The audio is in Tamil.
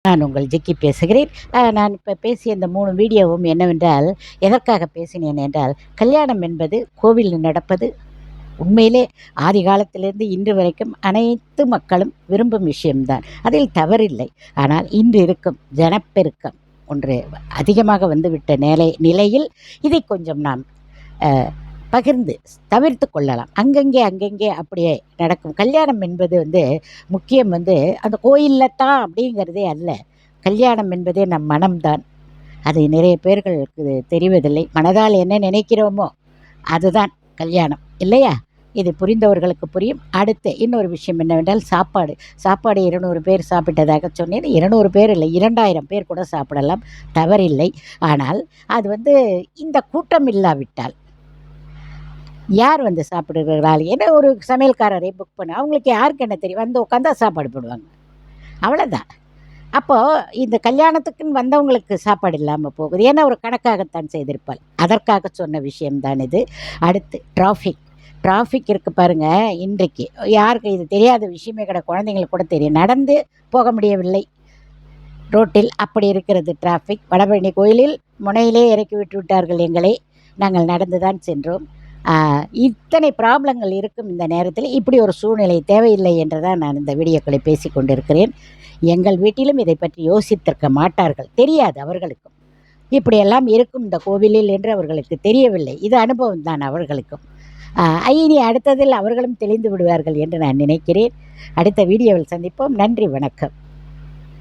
நான் உங்கள் ஜிக்கி பேசுகிறேன். நான் இப்ப பேசிய இந்த 3 வீடியோவும் என்னவென்றால், எதற்காக பேசினேன் என்றால், கல்யாணம் என்பது கோவிலில் நடப்பது உண்மையிலே ஆதி காலத்திலிருந்து இன்று வரைக்கும் அனைத்து மக்களும் விரும்பும் விஷயம்தான். அதில் தவறில்லை. ஆனால் இன்று இருக்கும் ஜனப்பெருக்கம் ஒன்று அதிகமாக வந்துவிட்ட நிலையில் இதை கொஞ்சம் நாம் அ பகிர்ந்து தவிர்த்து கொள்ளலாம். அங்கங்கே அப்படியே நடக்கும். கல்யாணம் என்பது முக்கியம் அந்த கோயில்ல தான் அப்படிங்கிறதே அல்ல. கல்யாணம் என்பதே நம் மனம்தான். அது நிறைய பேர்களுக்கு தெரிவதில்லை. மனதால் என்ன நினைக்கிறோமோ அதுதான் கல்யாணம் இல்லையா? இது புரிந்தவர்களுக்கு புரியும். அடுத்து இன்னொரு விஷயம் என்னவென்றால் சாப்பாடு. சாப்பாடு 200 பேர் சாப்பிட்டதாக சொன்னேன். 200 பேர் இல்லை, 2000 பேர் கூட சாப்பிடலாம். தவறில்லை. ஆனால் அது இந்த கூட்டம் இல்லாவிட்டால் யார் சாப்பிடுகிறார்கள்? ஏன்னா ஒரு சமையல்காரரை புக் பண்ண அவங்களுக்கு யாருக்கு என்ன தெரியும்? வந்து உட்காந்தா சாப்பாடு போடுவாங்க. அவ்வளோதான். அப்போது இந்த கல்யாணத்துக்குன்னு வந்தவங்களுக்கு சாப்பாடு இல்லாமல் போகுது. ஏன்னா ஒரு கணக்காகத்தான் செய்திருப்பாள். அதற்காக சொன்ன விஷயம் தான் இது. அடுத்து டிராஃபிக் இருக்குது பாருங்கள். இன்றைக்கு யாருக்கு இது தெரியாத விஷயமே கிடையாது. குழந்தைங்களுக்கு கூட தெரியும். நடந்து போக முடியவில்லை ரோட்டில். அப்படி இருக்கிறது டிராஃபிக். வடபழனி கோயிலில் முனையிலே இறக்கி விட்டு விட்டார்கள் எங்களை. நாங்கள் நடந்து தான் சென்றோம். இத்தனை ப்ராப்ளங்கள் இருக்கும் இந்த நேரத்தில் இப்படி ஒரு சூழ்நிலை தேவையில்லை என்று தான் நான் இந்த வீடியோக்களை பேசி கொண்டிருக்கிறேன். எங்கள் வீட்டிலும் இதை பற்றி யோசித்திருக்க மாட்டார்கள். தெரியாது அவர்களுக்கும். இப்படியெல்லாம் இருக்கும் இந்த கோவிலில் என்று அவர்களுக்கு தெரியவில்லை. இது அனுபவம் தான் அவர்களுக்கும். இனி அடுத்ததில் அவர்களும் தெளிந்து விடுவார்கள் என்று நான் நினைக்கிறேன். அடுத்த வீடியோவில் சந்திப்போம். நன்றி, வணக்கம்.